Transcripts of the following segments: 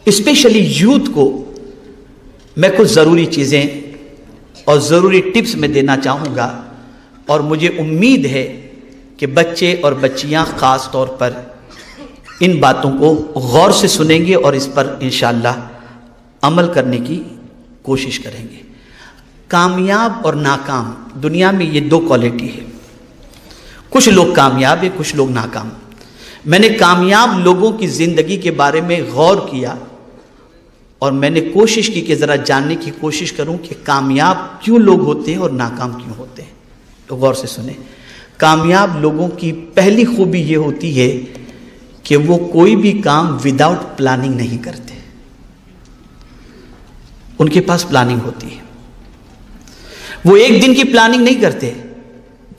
Especially youth کو میں کچھ ضروری چیزیں اور ضروری ٹپس میں دینا چاہوں گا، اور مجھے امید ہے کہ بچے اور بچیاں خاص طور پر ان باتوں کو غور سے سنیں گے اور اس پر انشاءاللہ عمل کرنے کی کوشش کریں گے۔ کامیاب اور ناکام، دنیا میں یہ دو کوالٹی ہے، کچھ لوگ کامیاب ہیں، کچھ لوگ ناکام۔ میں نے کامیاب لوگوں کی زندگی کے بارے میں غور کیا اور میں نے کوشش کی کہ ذرا جاننے کی کوشش کروں کہ کامیاب کیوں لوگ ہوتے ہیں اور ناکام کیوں ہوتے ہیں۔ تو غور سے سنیں، کامیاب لوگوں کی پہلی خوبی یہ ہوتی ہے کہ وہ کوئی بھی کام وداؤٹ پلاننگ نہیں کرتے، ان کے پاس پلاننگ ہوتی ہے۔ وہ ایک دن کی پلاننگ نہیں کرتے،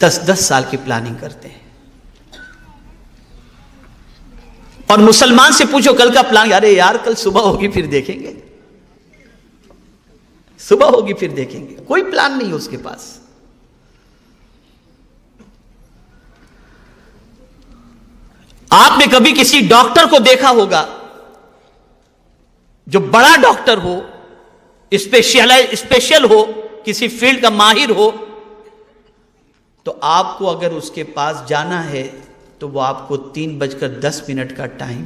10 سال کی پلاننگ کرتے ہیں۔ اور مسلمان سے پوچھو کل کا پلان، ارے یار کل صبح ہوگی پھر دیکھیں گے، صبح ہوگی پھر دیکھیں گے، کوئی پلان نہیں ہے اس کے پاس۔ آپ نے کبھی کسی ڈاکٹر کو دیکھا ہوگا جو بڑا ڈاکٹر ہو، اسپیشل ہو، کسی فیلڈ کا ماہر ہو، تو آپ کو اگر اس کے پاس جانا ہے تو وہ آپ کو 3:10 کا ٹائم،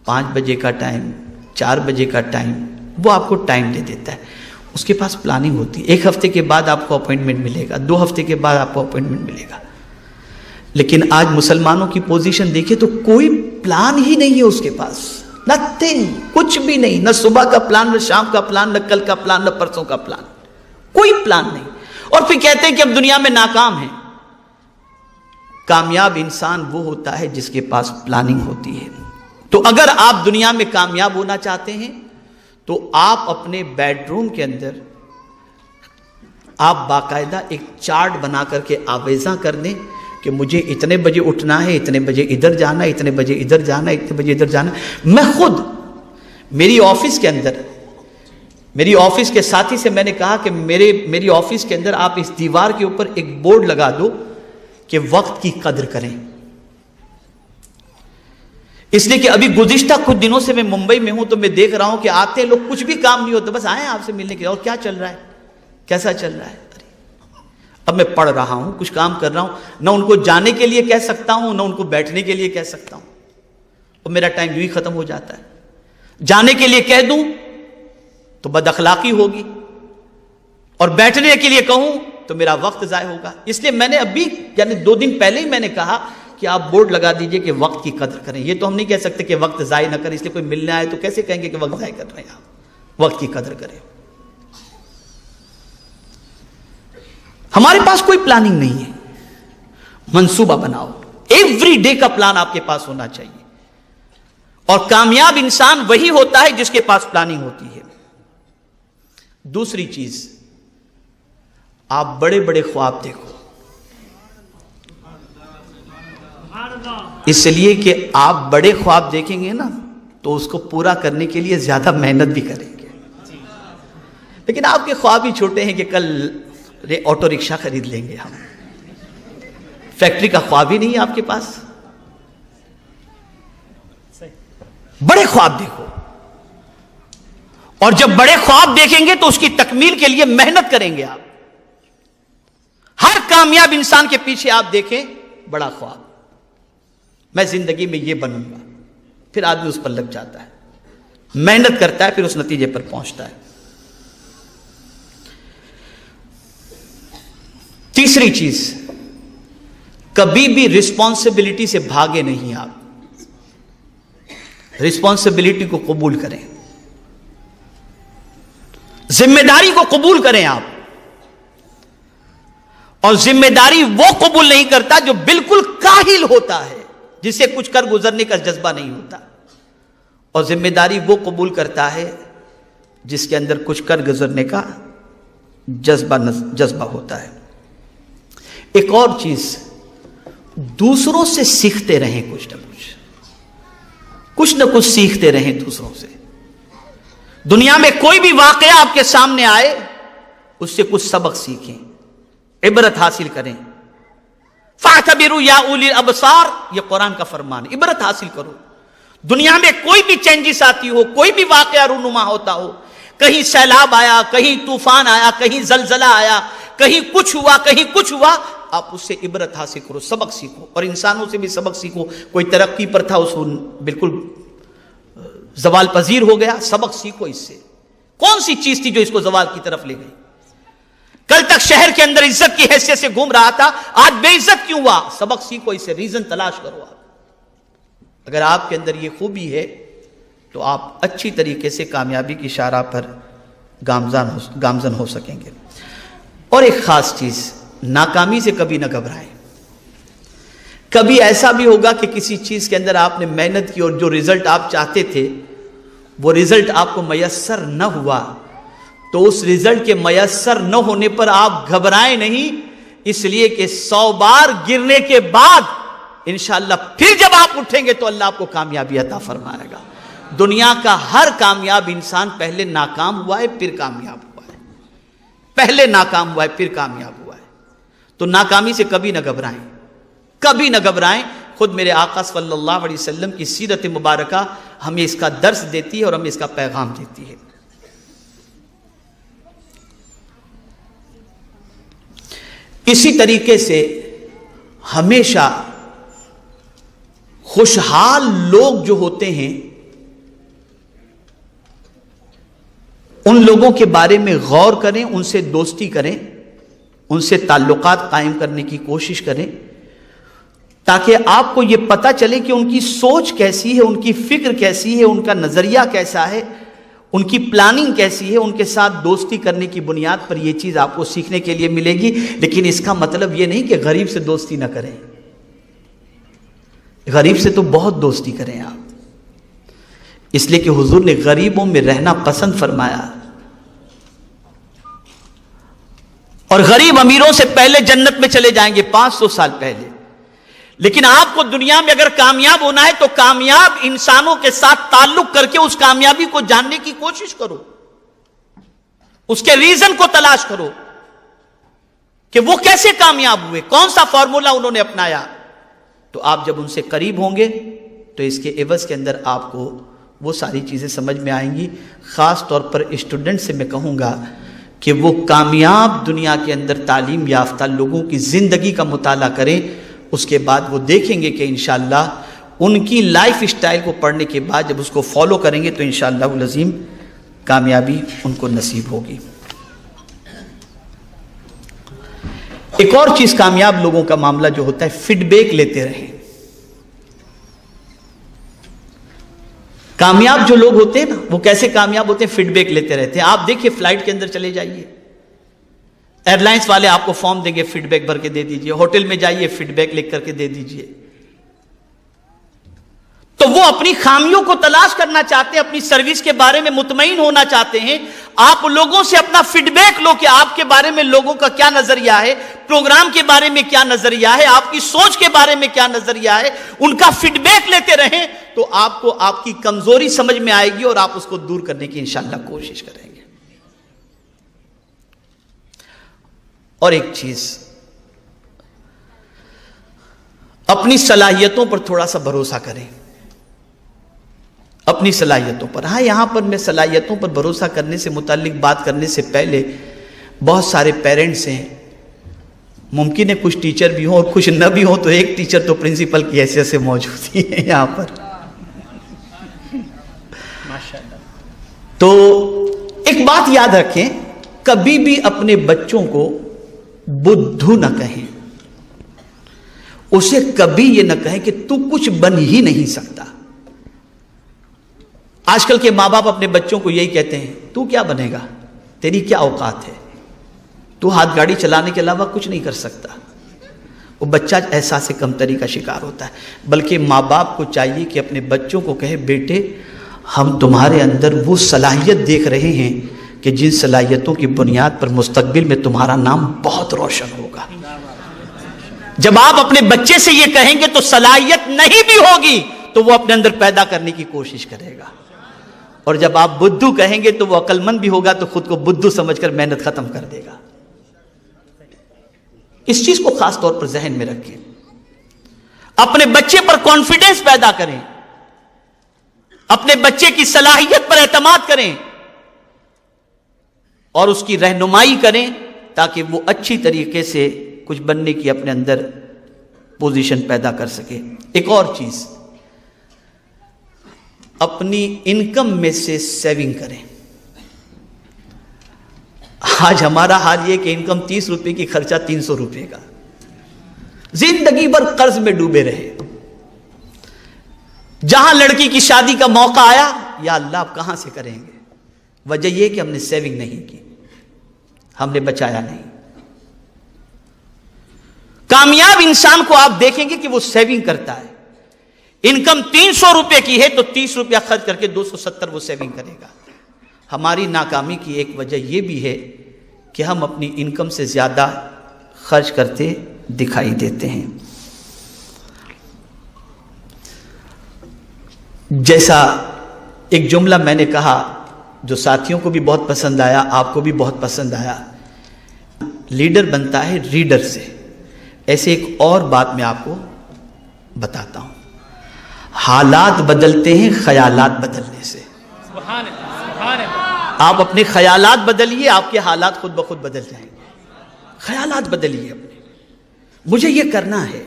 5 بجے کا ٹائم، 4 بجے کا ٹائم، وہ آپ کو ٹائم دے دیتا ہے۔ اس کے پاس پلاننگ ہوتی ہے، 1 ہفتے کے بعد آپ کو اپوائنٹمنٹ ملے گا، 2 ہفتے کے بعد آپ کو اپوائنٹمنٹ ملے گا۔ لیکن آج مسلمانوں کی پوزیشن دیکھیں تو کوئی پلان ہی نہیں ہے اس کے پاس، نتھنگ، کچھ بھی نہیں، نہ صبح کا پلان، نہ شام کا پلان، نہ کل کا پلان، نہ پرسوں کا پلان، کوئی پلان نہیں۔ اور پھر کہتے ہیں کہ اب دنیا میں ناکام ہیں۔ کامیاب انسان وہ ہوتا ہے جس کے پاس پلاننگ ہوتی ہے۔ تو اگر آپ دنیا میں کامیاب ہونا چاہتے ہیں تو آپ اپنے بیڈ روم کے اندر آپ باقاعدہ ایک چارٹ بنا کر کے آویزاں کر دیں کہ مجھے اتنے بجے اٹھنا ہے، اتنے بجے ادھر جانا ہے، اتنے بجے ادھر جانا ہے، اتنے بجے ادھر جانا ہے۔ میں خود میری آفس کے اندر، میری آفس کے ساتھی سے میں نے کہا کہ میری آفس کے اندر آپ اس دیوار کے اوپر ایک بورڈ لگا دو کہ وقت کی قدر کریں۔ اس لیے کہ ابھی گزشتہ کچھ دنوں سے میں ممبئی میں ہوں تو میں دیکھ رہا ہوں کہ آتے ہیں لوگ، کچھ بھی کام نہیں ہوتا، بس آئے آپ سے ملنے کے لیے، اور کیا چل رہا ہے، کیسا چل رہا ہے۔ اب میں پڑھ رہا ہوں، کچھ کام کر رہا ہوں، نہ ان کو جانے کے لیے کہہ سکتا ہوں، نہ ان کو بیٹھنے کے لیے کہہ سکتا ہوں، اور میرا ٹائم یوں ہی ختم ہو جاتا ہے۔ جانے کے لیے کہہ دوں تو بد اخلاقی ہوگی، اور بیٹھنے کے لیے کہوں تو میرا وقت ضائع ہوگا۔ اس لیے میں نے ابھی یعنی 2 دن پہلے ہی میں نے کہا کہ آپ بورڈ لگا دیجئے کہ وقت کی قدر کریں۔ یہ تو ہم نہیں کہہ سکتے کہ وقت ضائع نہ کریں، اس لیے کوئی ملنے آئے تو کیسے کہیں گے کہ وقت ضائع کر رہے ہیں آپ، وقت کی قدر کریں۔ ہمارے پاس کوئی پلاننگ نہیں ہے، منصوبہ بناؤ، ایوری ڈے کا پلان آپ کے پاس ہونا چاہیے۔ اور کامیاب انسان وہی ہوتا ہے جس کے پاس پلاننگ ہوتی ہے۔ دوسری چیز، آپ بڑے بڑے خواب دیکھو، اس لیے کہ آپ بڑے خواب دیکھیں گے نا تو اس کو پورا کرنے کے لیے زیادہ محنت بھی کریں گے۔ لیکن آپ کے خواب ہی چھوٹے ہیں کہ کل آٹو رکشہ خرید لیں گے ہم، فیکٹری کا خواب ہی نہیں ہے آپ کے پاس۔ بڑے خواب دیکھو، اور جب بڑے خواب دیکھیں گے تو اس کی تکمیل کے لیے محنت کریں گے آپ۔ ہر کامیاب انسان کے پیچھے آپ دیکھیں بڑا خواب، میں زندگی میں یہ بنوں گا، پھر آدمی اس پر لگ جاتا ہے، محنت کرتا ہے، پھر اس نتیجے پر پہنچتا ہے۔ تیسری چیز، کبھی بھی رسپانسبلٹی سے بھاگے نہیں آپ، رسپانسبلٹی کو قبول کریں، ذمہ داری کو قبول کریں آپ۔ اور ذمہ داری وہ قبول نہیں کرتا جو بالکل کاہل ہوتا ہے، جسے کچھ کر گزرنے کا جذبہ نہیں ہوتا، اور ذمہ داری وہ قبول کرتا ہے جس کے اندر کچھ کر گزرنے کا جذبہ ہوتا ہے۔ ایک اور چیز، دوسروں سے سیکھتے رہیں، کچھ نہ کچھ سیکھتے رہیں دوسروں سے۔ دنیا میں کوئی بھی واقعہ آپ کے سامنے آئے، اس سے کچھ سبق سیکھیں، عبرت حاصل کریں۔ فَاعْتَبِرُوا يَا أُولِي الْأَبْصَارِ، یہ قرآن کا فرمان ہے، عبرت حاصل کرو۔ دنیا میں کوئی بھی چینجز آتی ہو، کوئی بھی واقعہ رونما ہوتا ہو، کہیں سیلاب آیا، کہیں طوفان آیا، کہیں زلزلہ آیا، کہیں کچھ ہوا، کہیں کچھ ہوا، آپ اس سے عبرت حاصل کرو، سبق سیکھو، اور انسانوں سے بھی سبق سیکھو۔ کوئی ترقی پر تھا، اس کو بالکل زوال پذیر ہو گیا، سبق سیکھو اس سے۔ کون سی چیز تھی جو اس کو زوال کی طرف لے گئی؟ کل تک شہر کے اندر عزت کی حیثیت سے گھوم رہا تھا، آج بے عزت کیوں ہوا؟ سبق سیکھو اس سے، ریزن تلاش کرو۔ آپ اگر آپ کے اندر یہ خوبی ہے تو آپ اچھی طریقے سے کامیابی کی شاہراہ پر گامزن ہو سکیں گے۔ اور ایک خاص چیز، ناکامی سے کبھی نہ گھبرائیں۔ کبھی ایسا بھی ہوگا کہ کسی چیز کے اندر آپ نے محنت کی اور جو رزلٹ آپ چاہتے تھے وہ رزلٹ آپ کو میسر نہ ہوا، تو اس رزلٹ کے میسر نہ ہونے پر آپ گھبرائیں نہیں، اس لیے کہ 100 بار گرنے کے بعد انشاءاللہ پھر جب آپ اٹھیں گے تو اللہ آپ کو کامیابی عطا فرمائے گا۔ دنیا کا ہر کامیاب انسان پہلے ناکام ہوا ہے پھر کامیاب ہوا ہے، پہلے ناکام ہوا ہے پھر کامیاب ہوا ہے۔ تو ناکامی سے کبھی نہ گھبرائیں، کبھی نہ گھبرائیں۔ خود میرے آقا صلی اللہ علیہ وسلم کی سیرت مبارکہ ہمیں اس کا درس دیتی ہے اور ہمیں اس کا پیغام دیتی ہے۔ اسی طریقے سے ہمیشہ خوشحال لوگ جو ہوتے ہیں ان لوگوں کے بارے میں غور کریں، ان سے دوستی کریں، ان سے تعلقات قائم کرنے کی کوشش کریں، تاکہ آپ کو یہ پتہ چلے کہ ان کی سوچ کیسی ہے، ان کی فکر کیسی ہے، ان کا نظریہ کیسا ہے، ان کی پلاننگ کیسی ہے۔ ان کے ساتھ دوستی کرنے کی بنیاد پر یہ چیز آپ کو سیکھنے کے لیے ملے گی، لیکن اس کا مطلب یہ نہیں کہ غریب سے دوستی نہ کریں۔ غریب سے تو بہت دوستی کریں آپ، اس لیے کہ حضور نے غریبوں میں رہنا پسند فرمایا، اور غریب امیروں سے پہلے جنت میں چلے جائیں گے 500 سال پہلے۔ لیکن آپ کو دنیا میں اگر کامیاب ہونا ہے تو کامیاب انسانوں کے ساتھ تعلق کر کے اس کامیابی کو جاننے کی کوشش کرو، اس کے ریزن کو تلاش کرو کہ وہ کیسے کامیاب ہوئے، کون سا فارمولا انہوں نے اپنایا۔ تو آپ جب ان سے قریب ہوں گے تو اس کے عوض کے اندر آپ کو وہ ساری چیزیں سمجھ میں آئیں گی۔ خاص طور پر اسٹوڈنٹ سے میں کہوں گا کہ وہ کامیاب دنیا کے اندر تعلیم یافتہ لوگوں کی زندگی کا مطالعہ کریں، اس کے بعد وہ دیکھیں گے کہ انشاءاللہ ان کی لائف اسٹائل کو پڑھنے کے بعد جب اس کو فالو کریں گے تو انشاءاللہ العظیم کامیابی ان کو نصیب ہوگی۔ ایک اور چیز کامیاب لوگوں کا معاملہ جو ہوتا ہے، فیڈ بیک لیتے رہیں۔ کامیاب جو لوگ ہوتے ہیں نا، وہ کیسے کامیاب ہوتے ہیں؟ فیڈ بیک لیتے رہتے ہیں۔ آپ دیکھیے فلائٹ کے اندر چلے جائیے، ایئر لائنس والے آپ کو فارم دیں گے، فیڈ بیک بھر کے دے دیجئے، ہوٹل میں جائیے فیڈ بیک لکھ کر کے دے دیجئے۔ تو وہ اپنی خامیوں کو تلاش کرنا چاہتے ہیں، اپنی سروس کے بارے میں مطمئن ہونا چاہتے ہیں۔ آپ لوگوں سے اپنا فیڈ بیک لو کہ آپ کے بارے میں لوگوں کا کیا نظریہ ہے، پروگرام کے بارے میں کیا نظریہ ہے، آپ کی سوچ کے بارے میں کیا نظریہ ہے، ان کا فیڈ بیک لیتے رہیں تو آپ کو آپ کی کمزوری سمجھ میں آئے گی اور آپ اس کو دور کرنے کی انشاءاللہ کوشش کریں گے۔ اور ایک چیز، اپنی صلاحیتوں پر تھوڑا سا بھروسہ کریں، اپنی صلاحیتوں پر۔ ہاں، یہاں پر میں صلاحیتوں پر بھروسہ کرنے سے متعلق بات کرنے سے پہلے بہت سارے پیرنٹس ہیں، ممکن ہے کچھ ٹیچر بھی ہوں اور کچھ نہ بھی ہوں، تو ایک ٹیچر تو پرنسپل کی حیثیت سے موجود ہی ہے یہاں پر۔ تو ایک بات یاد رکھیں، کبھی بھی اپنے بچوں کو بدھو نہ کہیں، اسے کبھی یہ نہ کہیں کہ تو کچھ بن ہی نہیں سکتا۔ آج کل کے ماں باپ اپنے بچوں کو یہی کہتے ہیں، تو کیا بنے گا، تیری کیا اوقات ہے، تو ہاتھ گاڑی چلانے کے علاوہ کچھ نہیں کر سکتا۔ وہ بچہ احساس کمتری کا شکار ہوتا ہے۔ بلکہ ماں باپ کو چاہیے کہ اپنے بچوں کو کہے، بیٹے ہم تمہارے اندر وہ صلاحیت دیکھ رہے ہیں کہ جن صلاحیتوں کی بنیاد پر مستقبل میں تمہارا نام بہت روشن ہوگا۔ جب آپ اپنے بچے سے یہ کہیں گے تو صلاحیت نہیں بھی ہوگی تو وہ اپنے اندر پیدا کرنے کی کوشش کرے گا، اور جب آپ بدھو کہیں گے تو وہ عقل مند بھی ہوگا تو خود کو بدھو سمجھ کر محنت ختم کر دے گا۔ اس چیز کو خاص طور پر ذہن میں رکھیں، اپنے بچے پر کانفیڈنس پیدا کریں۔ اپنے بچے کی صلاحیت پر اعتماد کریں اور اس کی رہنمائی کریں تاکہ وہ اچھی طریقے سے کچھ بننے کی اپنے اندر پوزیشن پیدا کر سکے۔ ایک اور چیز، اپنی انکم میں سے سیونگ کریں۔ آج ہمارا حال یہ کہ انکم 30 روپے کی، خرچہ 300 روپے کا، زندگی بھر قرض میں ڈوبے رہے۔ جہاں لڑکی کی شادی کا موقع آیا، یا اللہ آپ کہاں سے کریں گے؟ وجہ یہ کہ ہم نے سیونگ نہیں کی، ہم نے بچایا نہیں۔ کامیاب انسان کو آپ دیکھیں گے کہ وہ سیونگ کرتا ہے۔ انکم 300 روپے کی ہے تو 30 روپیہ خرچ کر کے 270 وہ سیونگ کرے گا۔ ہماری ناکامی کی ایک وجہ یہ بھی ہے کہ ہم اپنی انکم سے زیادہ خرچ کرتے دکھائی دیتے ہیں۔ جیسا ایک جملہ میں نے کہا جو ساتھیوں کو بھی بہت پسند آیا، آپ کو بھی بہت پسند آیا، لیڈر بنتا ہے ریڈر سے۔ ایسے ایک اور بات میں آپ کو بتاتا ہوں، حالات بدلتے ہیں خیالات بدلنے سے۔ آپ اپنے خیالات بدلیے، آپ کے حالات خود بخود بدل جائیں گے۔ خیالات بدلیے اپنے، مجھے یہ کرنا ہے،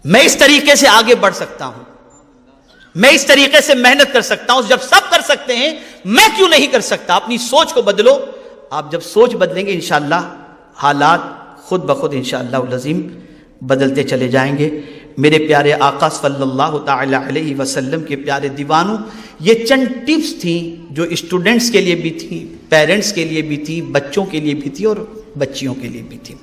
میں اس طریقے سے آگے بڑھ سکتا ہوں، میں اس طریقے سے محنت کر سکتا ہوں، جب سب کر سکتے ہیں میں کیوں نہیں کر سکتا؟ اپنی سوچ کو بدلو۔ آپ جب سوچ بدلیں گے انشاءاللہ حالات خود بخود انشاءاللہ العظیم بدلتے چلے جائیں گے۔ میرے پیارے آقا صلی اللہ تعالی علیہ وسلم کے پیارے دیوانوں، یہ چند ٹپس تھیں جو اسٹوڈنٹس کے لیے بھی تھیں، پیرنٹس کے لیے بھی تھیں، بچوں کے لیے بھی تھی اور بچیوں کے لیے بھی تھی۔